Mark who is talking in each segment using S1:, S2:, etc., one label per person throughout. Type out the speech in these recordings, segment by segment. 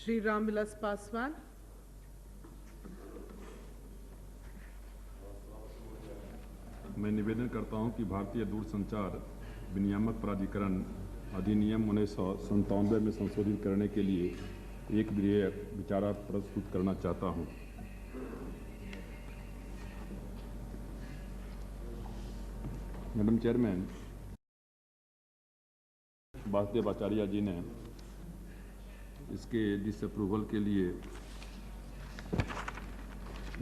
S1: श्री रामविलास पासवान।
S2: मैं निवेदन करता हूं कि भारतीय दूरसंचार विनियामक प्राधिकरण अधिनियम 1997 में संशोधित करने के लिए एक विचार प्रस्तुत करना चाहता हूं। मैडम चेयरमैन, वासुदेव आचार्य जी ने इसके डिसअप्रूवल के लिए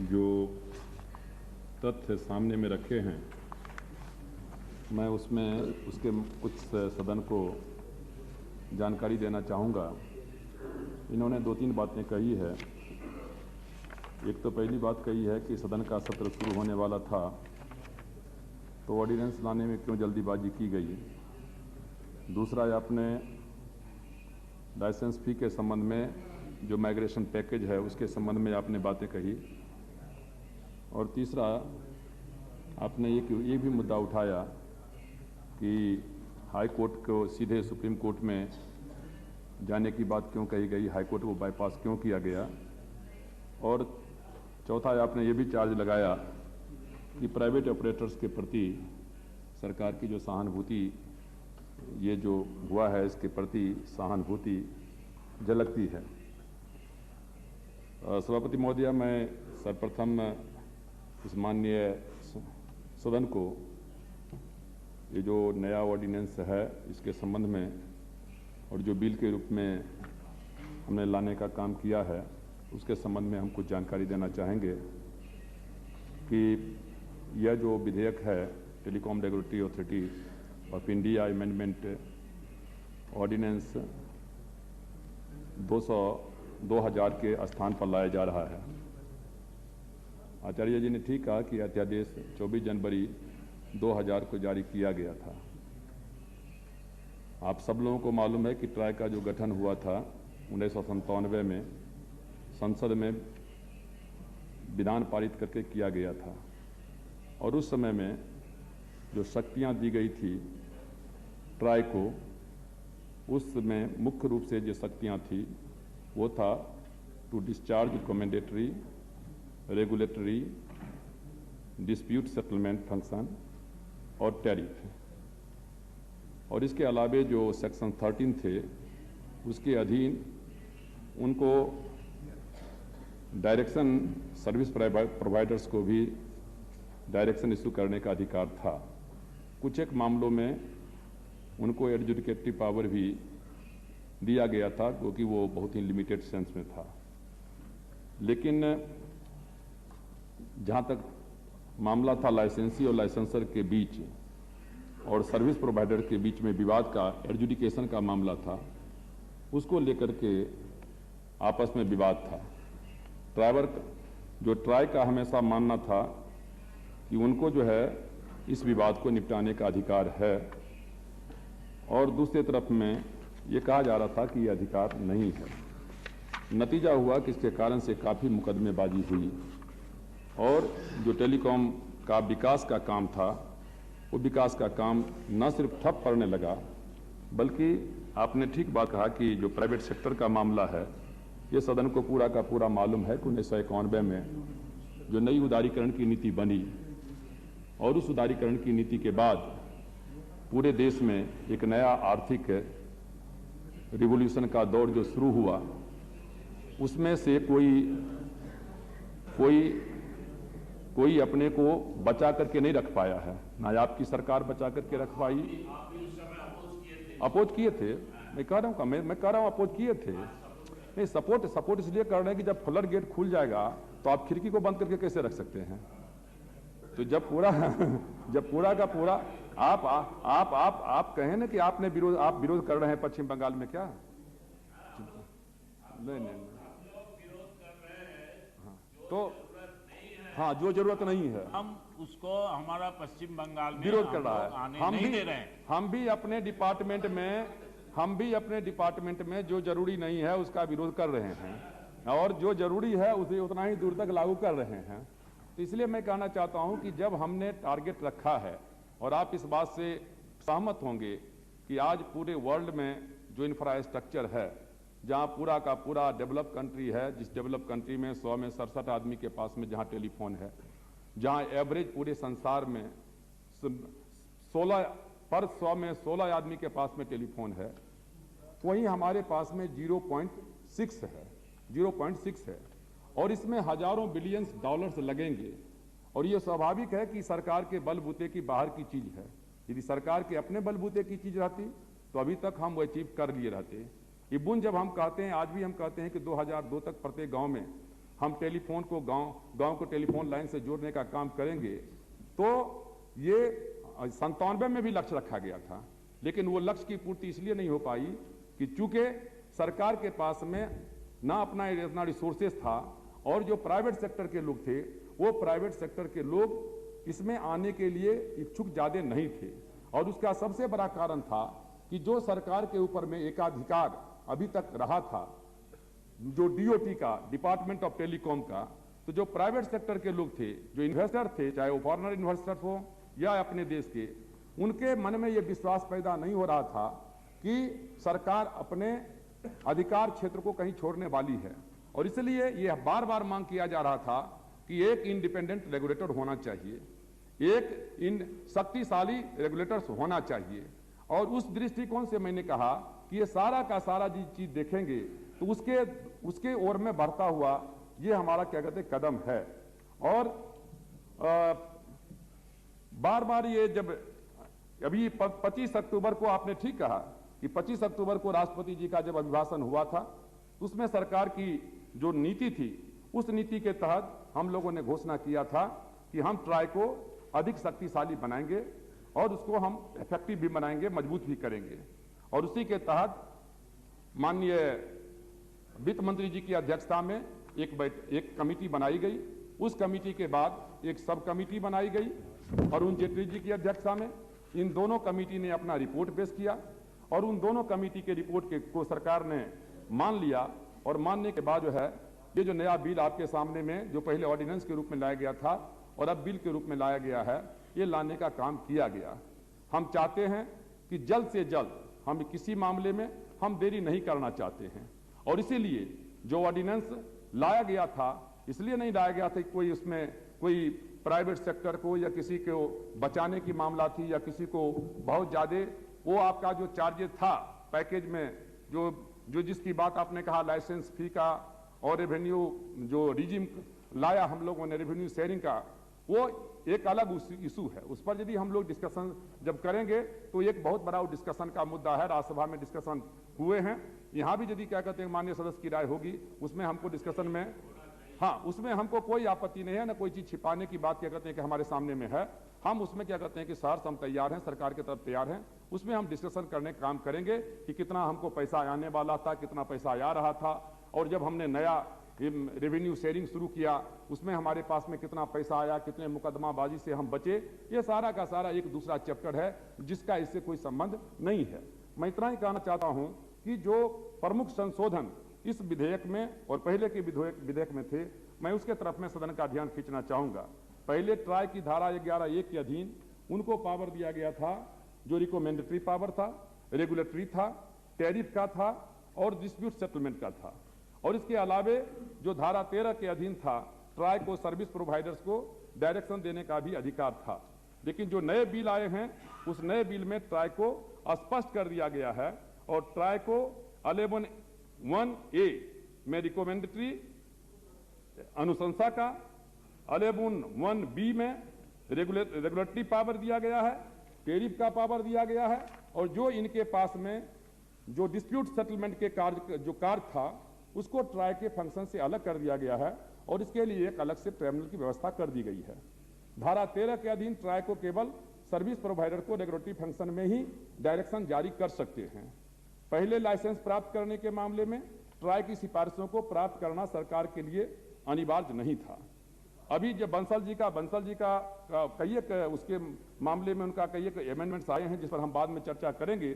S2: जो तथ्य सामने में रखे हैं, मैं उसके कुछ सदन को जानकारी देना चाहूँगा। इन्होंने 2-3 बातें कही है। एक तो पहली बात कही है कि सदन का सत्र शुरू होने वाला था तो ऑर्डिनेंस लाने में क्यों जल्दीबाजी की गई। दूसरा, आपने लाइसेंस फी के संबंध में जो माइग्रेशन पैकेज है उसके संबंध में आपने बातें कही। और तीसरा, आपने ये भी मुद्दा उठाया कि हाई कोर्ट को सीधे सुप्रीम कोर्ट में जाने की बात क्यों कही गई, हाई कोर्ट को बाईपास क्यों किया गया। और चौथा, आपने ये भी चार्ज लगाया कि प्राइवेट ऑपरेटर्स के प्रति सरकार की जो सहानुभूति, ये जो हुआ है इसके प्रति सहानुभूति झलकती है। सभापति महोदया, मैं सर्वप्रथम इस माननीय सदन को ये जो नया ऑर्डिनेंस है इसके संबंध में और जो बिल के रूप में हमने लाने का काम किया है उसके संबंध में हम कुछ जानकारी देना चाहेंगे कि यह जो विधेयक है telecom regulatory authority of India amendment ordinance 2000 के स्थान पर लाया जा रहा है। आचार्य जी ने ठीक कहा कि अध्यादेश 24 जनवरी 2000 को जारी किया गया था। आप सब लोगों को मालूम है कि ट्राई का जो गठन हुआ था 1997 में संसद में विधान पारित करके किया गया था। और उस समय में जो शक्तियां दी गई थी ट्राई को, उसमें मुख्य रूप से जो शक्तियां थी वो था to discharge recommendatory, regulatory, dispute settlement function और टैरिफ। और इसके अलावे जो सेक्शन 13 थे उसके अधीन उनको डायरेक्शन सर्विस प्रोवाइडर्स को भी डायरेक्शन इशू करने का अधिकार था। कुछ एक मामलों में उनको एडजुडिकेटिव पावर भी दिया गया था क्योंकि वो बहुत ही लिमिटेड सेंस में था। लेकिन जहाँ तक मामला था लाइसेंसी और लाइसेंसर के बीच और सर्विस प्रोवाइडर के बीच में विवाद का, एडजुडिकेशन का मामला था, उसको लेकर के आपस में विवाद था। ट्राई का हमेशा मानना था कि उनको जो है इस विवाद को निपटाने का अधिकार है और दूसरी तरफ में ये कहा जा रहा था कि ये अधिकार नहीं है। नतीजा हुआ कि इसके कारण से काफ़ी मुकदमेबाजी हुई और जो टेलीकॉम का विकास का काम था वो विकास का काम न सिर्फ ठप पड़ने लगा, बल्कि आपने ठीक बात कहा कि जो प्राइवेट सेक्टर का मामला है ये सदन को पूरा का पूरा मालूम है कि 1991 में जो नई उदारीकरण की नीति बनी और उस उदारीकरण की नीति के बाद पूरे देश में एक नया आर्थिक रिवॉल्यूशन का दौर जो शुरू हुआ, उसमें से कोई अपने को बचा करके नहीं रख पाया है। ना आपकी सरकार बचा करके रख पाई। अपोज किए थे, मैं कह रहा हूँ अपोज किए थे। नहीं, सपोर्ट इसलिए कर रहे हैं कि जब फ्लड गेट खुल जाएगा तो आप खिड़की को बंद करके कैसे रख सकते हैं। तो जब पूरा का पूरा आप कहें ना कि आप विरोध कर रहे हैं पश्चिम बंगाल में, क्या नहीं। हाँ, तो हाँ, जो जरूरत नहीं है
S3: हम उसको हमारा पश्चिम बंगाल में
S2: विरोध कर रहा है। हम भी अपने डिपार्टमेंट में जो जरूरी नहीं है उसका विरोध कर रहे हैं और जो जरूरी है उसे उतना ही दूर तक लागू कर रहे हैं। तो इसलिए मैं कहना चाहता हूं कि जब हमने टारगेट रखा है और आप इस बात से सहमत होंगे कि आज पूरे वर्ल्ड में जो इंफ्रास्ट्रक्चर है जहां पूरा का पूरा डेवलप कंट्री है, जिस डेवलप कंट्री में 100 में 67 आदमी के पास में जहां टेलीफोन है, जहां एवरेज पूरे संसार में 16 पर 100 में 16 आदमी के पास में टेलीफोन है, वहीं हमारे पास में 0.6 है, 0.6 है। और इसमें हजारों बिलियंस डॉलर्स लगेंगे। और ये स्वाभाविक है कि सरकार के बलबूते की बाहर की चीज है। यदि सरकार के अपने बलबूते की चीज रहती तो अभी तक हम वो अचीव कर लिए रहते। ये बुन जब हम कहते हैं, आज भी हम कहते हैं कि 2002 तक प्रत्येक गांव में हम टेलीफोन को गांव को टेलीफोन लाइन से जोड़ने का काम करेंगे, तो ये 97 में भी लक्ष्य रखा गया था। लेकिन वो लक्ष्य की पूर्ति इसलिए नहीं हो पाई कि चूंकि सरकार के पास में ना अपना इतना रिसोर्सेस था, और जो प्राइवेट सेक्टर के लोग थे, वो प्राइवेट सेक्टर के लोग इसमें आने के लिए इच्छुक ज्यादा नहीं थे। और उसका सबसे बड़ा कारण था कि जो सरकार के ऊपर में एकाधिकार अभी तक रहा था, जो डीओटी का, डिपार्टमेंट ऑफ टेलीकॉम का, तो जो प्राइवेट सेक्टर के लोग थे, जो इन्वेस्टर थे, चाहे वो फॉरेनर इन्वेस्टर हो या अपने देश के, उनके मन में यह विश्वास पैदा नहीं हो रहा था कि सरकार अपने अधिकार क्षेत्र को कहीं छोड़ने वाली है। और इसलिए यह बार बार मांग किया जा रहा था कि एक इंडिपेंडेंट रेगुलेटर होना चाहिए, एक इन शक्तिशाली रेगुलेटर्स होना चाहिए। और उस दृष्टिकोण से मैंने कहा कि ये सारा का सारा चीज देखेंगे तो उसके ओर में बढ़ता हुआ ये हमारा क्या कहते हैं कदम है। और बार बार ये जब अभी 25 अक्टूबर को आपने ठीक कहा कि 25 अक्टूबर को राष्ट्रपति जी का जब अभिभाषण हुआ था, उसमें सरकार की जो नीति थी, उस नीति के तहत हम लोगों ने घोषणा किया था कि हम ट्राई को अधिक शक्तिशाली बनाएंगे और उसको हम इफेक्टिव भी बनाएंगे, मजबूत भी करेंगे। और उसी के तहत माननीय वित्त मंत्री जी की अध्यक्षता में एक कमेटी बनाई गई। उस कमेटी के बाद एक सब कमेटी बनाई गई अरुण जेटली जी की अध्यक्षता में। इन दोनों कमेटी ने अपना रिपोर्ट पेश किया और उन दोनों कमेटी के रिपोर्ट को सरकार ने मान लिया। और मानने के बाद जो है ये जो नया बिल आपके सामने में, जो पहले ऑर्डिनेंस के रूप में लाया गया था और अब बिल के रूप में लाया गया है, ये लाने का काम किया गया। हम चाहते हैं कि जल्द से जल्द, हम किसी मामले में हम देरी नहीं करना चाहते हैं। और इसीलिए जो ऑर्डिनेंस लाया गया था, इसलिए नहीं लाया गया था कि कोई उसमें कोई प्राइवेट सेक्टर को या किसी को बचाने की मामला थी या किसी को बहुत ज्यादा वो आपका जो चार्जेस था पैकेज में, जो जिसकी बात आपने कहा लाइसेंस फी का और रेवेन्यू जो रिजिम लाया हम लोगों ने रेवेन्यू शेयरिंग का, वो एक अलग इशू है। उस पर यदि हम लोग डिस्कशन जब करेंगे तो एक बहुत बड़ा डिस्कशन का मुद्दा है। राज्यसभा में डिस्कशन हुए हैं, यहाँ भी यदि क्या कहते हैं माननीय सदस्य की राय होगी, उसमें हमको डिस्कशन में, हाँ, उसमें हमको कोई आपत्ति नहीं है, ना कोई चीज छिपाने की बात क्या कहते हैं कि हमारे सामने में है। हम उसमें क्या कहते हैं कि सहर्ष हम तैयार हैं, सरकार की तरफ तैयार हैं। उसमें हम डिस्कशन करने का काम करेंगे कि कितना हमको पैसा आने वाला था, कितना पैसा आ रहा था, और जब हमने नया रेवेन्यू शेयरिंग शुरू किया उसमें हमारे पास में कितना पैसा आया, कितने मुकदमाबाजी से हम बचे। ये सारा का सारा एक दूसरा चैप्टर है जिसका इससे कोई संबंध नहीं है। मैं इतना ही कहना चाहता हूं कि जो प्रमुख संशोधन इस विधेयक में और पहले के विधेयक में थे, मैं उसके तरफ में सदन का ध्यान खींचना चाहूंगा। पहले ट्राई की धारा 11(1) के अधीन उनको पावर दिया गया था जो रिकमेंडेटरी पावर था, रेगुलेटरी था, टैरिफ का था और डिस्प्यूट सेटलमेंट का था। और इसके अलावे जो धारा 13 के अधीन था, ट्राई को सर्विस प्रोवाइडर्स को डायरेक्शन देने का भी अधिकार था। लेकिन जो नए बिल आए हैं उस नए बिल में ट्राई को स्पष्ट कर दिया गया है और ट्राई को 11(1)(a) में रिकमेंडेटरी अनुशंसा का, 11(1)(b) में रेगुलेटरी पावर दिया गया है, टैरिफ का पावर दिया गया है, और जो इनके पास में जो डिस्प्यूट सेटलमेंट के कार्य था उसको ट्राई के फंक्शन से अलग कर दिया गया है और इसके लिए एक अलग से ट्रिब्यूनल की व्यवस्था कर दी गई है। धारा 13 के अधीन ट्राई को केवल सर्विस प्रोवाइडर को रेगुलेटरी फंक्शन में ही डायरेक्शन जारी कर सकते हैं। पहले लाइसेंस प्राप्त करने के मामले में ट्राई की सिफारिशों को प्राप्त करना सरकार के लिए अनिवार्य नहीं था। अभी जब बंसल जी का कई एक उसके मामले में उनका कई एक अमेंडमेंट्स आए हैं जिस पर हम बाद में चर्चा करेंगे,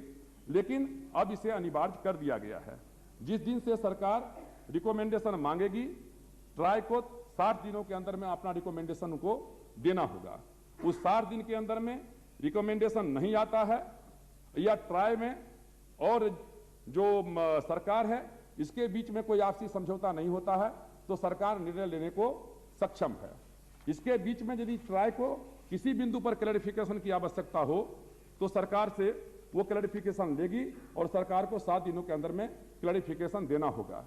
S2: लेकिन अब इसे अनिवार्य कर दिया गया है। जिस दिन से सरकार रिकमेंडेशन मांगेगी, ट्राई को 60 दिनों के अंदर में अपना रिकमेंडेशन को देना होगा। उस 60 दिन के अंदर में रिकमेंडेशन नहीं आता है या ट्राई में और जो सरकार है इसके बीच में कोई आपसी समझौता नहीं होता है तो सरकार निर्णय लेने को सक्षम है। इसके बीच में यदि ट्राई को किसी बिंदु पर क्लैरिफिकेशन की आवश्यकता हो तो सरकार से वो क्लैरिफिकेशन लेगी और सरकार को 7 दिनों के अंदर में क्लैरिफिकेशन देना होगा।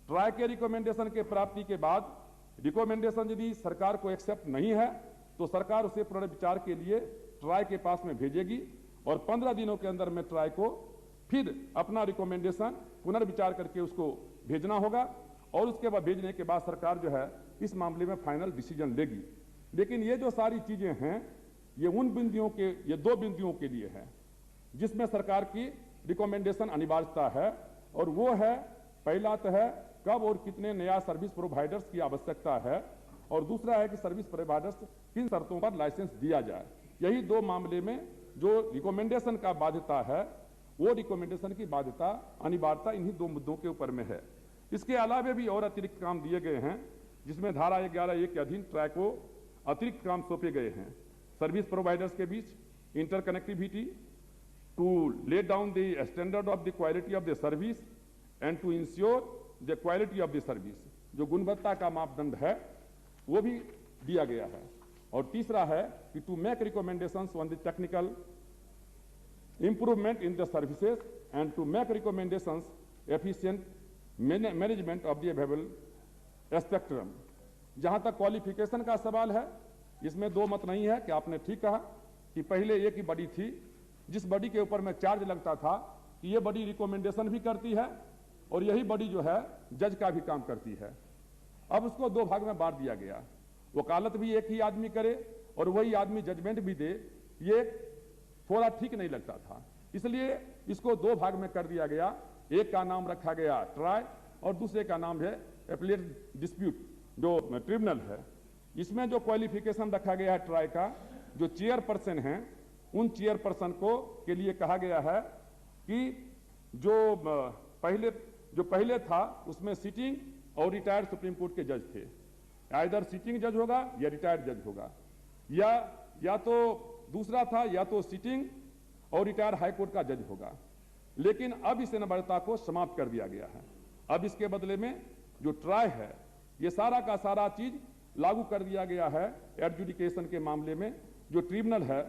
S2: ट्राई के रिकमेंडेशन के प्राप्ति के बाद रिकमेंडेशन यदि सरकार को एक्सेप्ट नहीं है तो सरकार उसे पुनर्विचार के लिए ट्राई के पास में भेजेगी और 15 दिनों के अंदर में ट्राई को फिर अपना रिकमेंडेशन पुनर्विचार करके उसको भेजना होगा और उसके बाद भेजने के बाद सरकार जो है इस मामले में फाइनल डिसीजन लेगी। लेकिन ये जो सारी चीजें हैं ये उन बिंदुओं के ये 2 बिंदुओं के लिए है जिसमें सरकार की रिकमेंडेशन अनिवार्यता है और वो है पहला तो है कब और कितने नया सर्विस प्रोवाइडर्स की आवश्यकता है और दूसरा है कि सर्विस प्रोवाइडर्स किन शर्तों पर लाइसेंस दिया जाए। यही 2 मामले में जो रिकमेंडेशन का बाध्यता है वो रिकमेंडेशन की बाध्यता अनिवार्यता इन्हीं 2 मुद्दों के ऊपर में है। इसके अलावा भी और अतिरिक्त काम दिए गए हैं जिसमें धारा 11(a) के अधीन ट्राई को अतिरिक्त काम सौंपे गए हैं। सर्विस प्रोवाइडर्स के बीच interconnectivity to lay down the standard of the quality of the service and to ensure the quality of the service, जो गुणवत्ता का मापदंड है वो भी दिया गया है। और तीसरा है कि to make recommendations on the technical improvement in the services and to make recommendations efficient management of the available spectrum। जहां तक क्वालिफिकेशन का सवाल है इसमें 2 मत नहीं है कि आपने ठीक कहा कि पहले एक ही बॉडी थी जिस बॉडी के ऊपर में चार्ज लगता था कि ये बॉडी रिकमेंडेशन भी करती है और यही बॉडी जो है जज का भी काम करती है। अब उसको 2 भाग में बांट दिया गया, वकालत भी एक ही आदमी करे और वही आदमी जजमेंट भी दे, ये थोड़ा ठीक नहीं लगता था, इसलिए इसको 2 भाग में कर दिया गया। एक का नाम रखा गया ट्राई और दूसरे का नाम है एपीलेट डिस्प्यूट जो ट्रिब्यूनल है। इसमें जो क्वालिफिकेशन रखा गया है ट्राई का, जो चेयरपर्सन हैं उन चेयरपर्सन को के लिए कहा गया है कि जो पहले था उसमें सिटिंग और रिटायर्ड सुप्रीम कोर्ट के जज थे, आइदर सिटिंग जज होगा या रिटायर्ड जज होगा, या तो दूसरा था या तो सिटिंग और रिटायर हाई कोर्ट का जज होगा। लेकिन अब इस अनिवार्यता को समाप्त कर दिया गया है। अब इसके बदले में जो ट्राई है ये सारा का सारा चीज लागू कर दिया गया है। एडजुडिकेशन के मामले में जो ट्रिब्यूनल है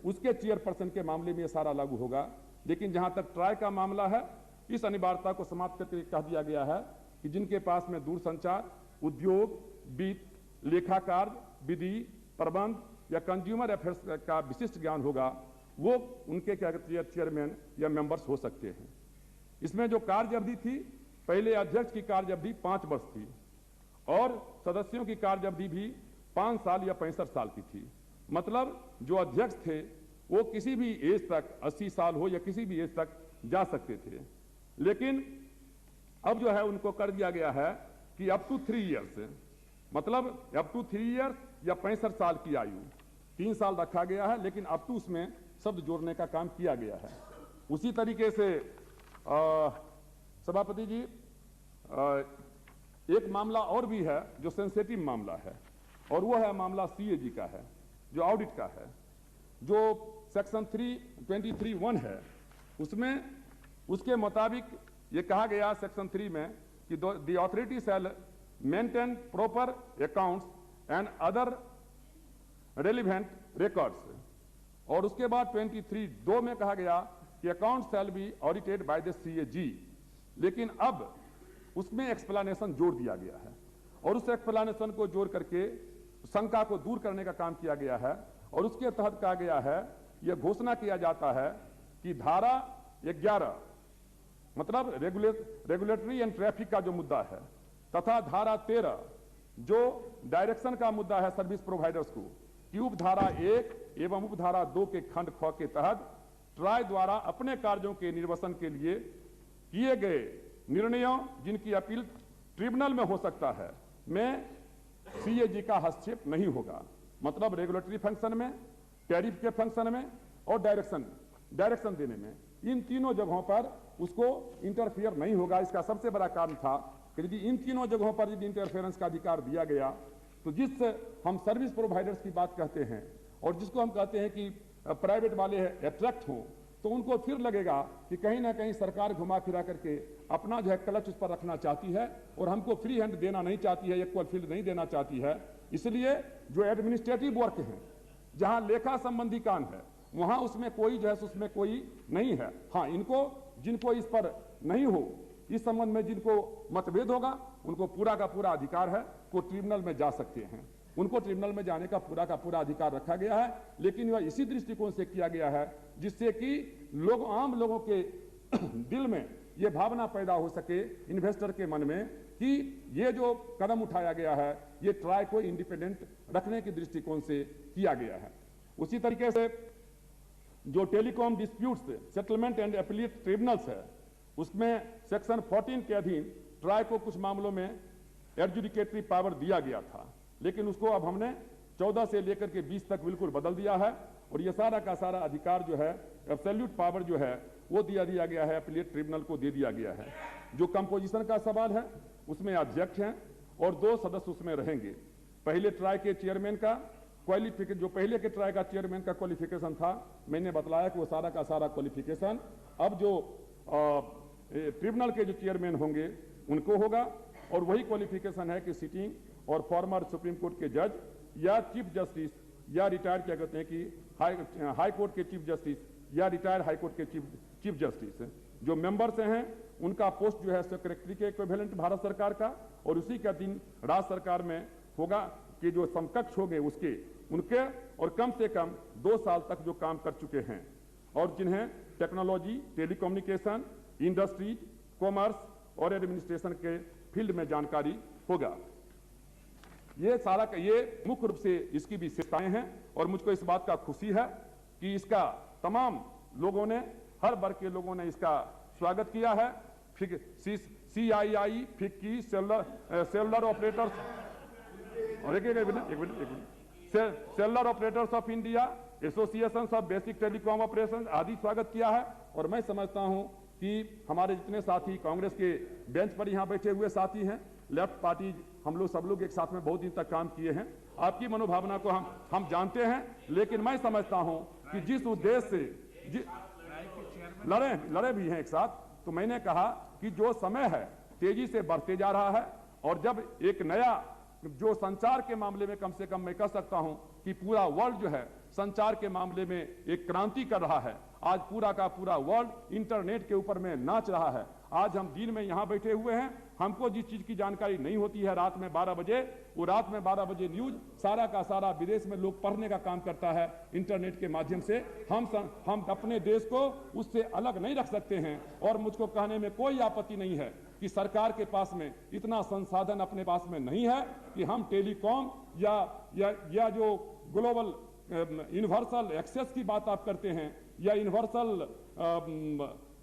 S2: उसके चेयरपर्सन के मामले में ये सारा लागू होगा। लेकिन जहां तक ट्राई का मामला है इस अनिवार्यता को समाप्त करके कह दिया गया है कि जिनके पास में दूरसंचार, उद्योग, वित्त, लेखा कार्य, विधि, प्रबंध या कंज्यूमर अफेयर्स का विशिष्ट ज्ञान होगा वो उनके क्या चेयरमैन या मेंबर्स हो सकते हैं। इसमें जो कार्य अवधि थी, पहले अध्यक्ष की कार्य अवधि 5 वर्ष थी और सदस्यों की कार्य अवधि भी 5 साल या 65 साल की थी। मतलब जो अध्यक्ष थे वो किसी भी एज तक 80 साल हो या किसी भी एज तक जा सकते थे। लेकिन अब जो है उनको कर दिया गया है कि अप टू 3 ईयर्स, मतलब अप टू 3 ईयर्स या 65 साल की आयु, 3 साल रखा गया है लेकिन अप टू उसमें शब्द जोड़ने का काम किया गया है। उसी तरीके से सभापति जी एक मामला और भी है जो सेंसिटिव मामला है और वो है मामला सीएजी का है, जो ऑडिट का है, जो सेक्शन 323(1) है उसमें उसके मुताबिक ये कहा गया सेक्शन 3 में कि the authority shell maintain proper accounts and other relevant records. और उसके बाद 23(2) में कहा गया कि account shall be audited by the CAG. लेकिन अब उसमें एक्सप्लेनेशन जोड़ दिया गया है और उस एक्सप्लेनेशन को जोड़ करके शंका को दूर करने का काम किया गया है और उसके तहत कहा गया है, यह घोषणा किया जाता है कि धारा 11 मतलब रेगुलेटरी एंड ट्रैफिक का जो मुद्दा है तथा धारा 13 जो डायरेक्शन का मुद्दा है सर्विस प्रोवाइडर्स को, कि उपधारा 1 एवं उपधारा 2 के खंड ख के तहत ट्राई द्वारा अपने कार्यों के निर्वसन के लिए किए गए निर्णयों जिनकी अपील ट्रिब्यूनल में हो सकता है में सीएजी का हस्तक्षेप नहीं होगा। मतलब रेगुलेटरी फंक्शन में, टैरिफ के फंक्शन में और डायरेक्शन देने में, इन तीनों जगहों पर उसको इंटरफियर नहीं होगा। इसका सबसे बड़ा कारण था कि यदि इन तीनों जगहों पर यदि इंटरफेरेंस का अधिकार दिया गया तो जिस हम सर्विस प्रोवाइडर्स की बात कहते हैं और जिसको हम कहते हैं कि प्राइवेट वाले अट्रैक्ट हो, तो उनको फिर लगेगा कि कहीं ना कहीं सरकार घुमा फिरा करके अपना जो है क्लच उस पर रखना चाहती है और हमको फ्री हैंड देना नहीं चाहती है, इक्वल फील्ड नहीं देना चाहती है। इसलिए जो एडमिनिस्ट्रेटिव वर्क है, जहां लेखा संबंधी काम है, वहां उसमें कोई जो है उसमें कोई नहीं है। हाँ, इनको जिनको इस पर नहीं हो, इस संबंध में जिनको मतभेद होगा, उनको पूरा का पूरा अधिकार है, वो ट्रिब्यूनल में जा सकते हैं। उनको ट्रिब्यूनल में जाने का पूरा अधिकार रखा गया है, लेकिन वह इसी दृष्टिकोण से किया गया है जिससे कि लोग, आम लोगों के दिल में यह भावना पैदा हो सके, इन्वेस्टर के मन में, कि ये जो कदम उठाया गया है ये ट्राई को इंडिपेंडेंट रखने के दृष्टिकोण से किया गया है। उसी तरीके से जो telecom disputes settlement and appellate tribunals है, उसमें सेक्शन 14 के अधीन ट्राई को कुछ मामलों में एडजुडिकेटरी पावर दिया गया था, लेकिन उसको अब हमने 14 से लेकर के 20 तक बिल्कुल बदल दिया है और ये सारा का सारा अधिकार जो है, एब्सोल्यूट पावर जो है, वो दिया गया है, अपीलेट ट्रिब्यूनल को दे दिया गया है। जो कंपोजिशन का सवाल है उसमें अध्यक्ष हैं और 2 सदस्य उसमें रहेंगे। पहले ट्राई के चेयरमैन का क्वालिफिकेशन, जो पहले के ट्राई का चेयरमैन का क्वालिफिकेशन था, मैंने बतलाया कि वो सारा का सारा क्वालिफिकेशन अब जो ट्रिब्यूनल के जो चेयरमैन होंगे उनको होगा, और वही क्वालिफिकेशन है कि सिटिंग और फॉर्मर सुप्रीम कोर्ट के जज या चीफ जस्टिस या रिटायर क्या कहते हैं कि हाई कोर्ट के चीफ जस्टिस या रिटायर हाई कोर्ट के चीफ जस्टिस जो मेंबर्स हैं, उनका पोस्ट जो है सेक्रेटरी के इक्विवेलेंट भारत सरकार का, और उसी का दिन राज्य सरकार में होगा कि जो समकक्ष होंगे उनके और कम से कम 2 साल तक जो काम कर चुके हैं और जिन्हें टेक्नोलॉजी, टेलीकम्युनिकेशन, इंडस्ट्री, कॉमर्स और एडमिनिस्ट्रेशन के फील्ड में जानकारी होगा। ये सारा ये मुख्य रूप से इसकी विशेषताएं हैं और मुझको इस बात का खुशी है कि इसका तमाम लोगों ने, हर वर्ग के लोगों ने इसका स्वागत किया है। CII, फिक्की, सेलुलर ऑपरेटर्स और एक minute cellular operators of India, association of basic telecom operation आदि स्वागत किया है। और मैं समझता हूं कि हमारे जितने साथी कांग्रेस के बेंच पर यहाँ बैठे हुए साथी हैं, लेफ्ट पार्टी, हम लोग सब लोग एक साथ में बहुत दिन तक काम किए हैं। आपकी मनोभावना को हम जानते हैं, लेकिन मैं समझता हूं कि जिस उद्देश्य से लड़े भी हैं एक साथ, तो मैंने कहा कि जो समय है तेजी से बढ़ते जा रहा है और जब एक नया जो संचार के मामले में, कम से कम मैं कह सकता हूं कि पूरा वर्ल्ड जो है संचार के मामले में एक क्रांति कर रहा है। आज पूरा का पूरा वर्ल्ड इंटरनेट के ऊपर में नाच रहा है। आज हम दिन में यहां बैठे हुए हैं, हमको जिस चीज की जानकारी नहीं होती है रात में 12 बजे, वो रात में 12 बजे न्यूज सारा का सारा विदेश में लोग पढ़ने का काम करता है इंटरनेट के माध्यम से। हम अपने देश को उससे अलग नहीं रख सकते हैं और मुझको कहने में कोई आपत्ति नहीं है कि सरकार के पास में इतना संसाधन अपने पास में नहीं है कि हम टेलीकॉम या जो ग्लोबल यूनिवर्सल एक्सेस की बात आप करते हैं या यूनिवर्सल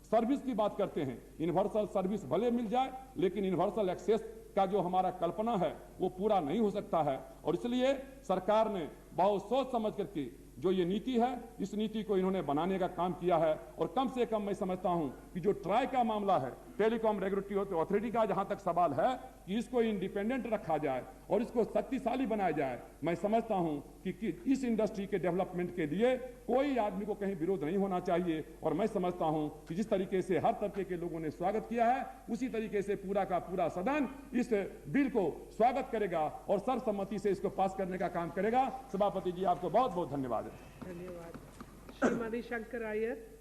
S2: सर्विस की बात करते हैं। यूनिवर्सल सर्विस भले मिल जाए, लेकिन यूनिवर्सल एक्सेस का जो हमारा कल्पना है वो पूरा नहीं हो सकता है। और इसलिए सरकार ने बहुत सोच समझ करके जो ये नीति है, इस नीति को इन्होंने बनाने का काम किया है। और कम से कम मैं समझता हूं कि जो ट्राई का मामला है, टेलीकॉम रेगुलेटरी अथॉरिटी का, जहां तक सवाल है कि इसको इंडिपेंडेंट रखा जाए और इसको शक्तिशाली बनाया जाए, मैं समझता हूं कि इस इंडस्ट्री के डेवलपमेंट के लिए कोई आदमी को कहीं विरोध नहीं होना चाहिए। और मैं समझता हूं कि जिस तरीके से हर तबके के लोगों ने स्वागत किया है, उसी तरीके से पूरा का पूरा सदन इस बिल को स्वागत करेगा और सर्वसम्मति से इसको पास करने का काम करेगा। सभापति जी, आपको बहुत बहुत धन्यवाद।
S1: धन्यवाद। श्रीमती शंकर अय्यर।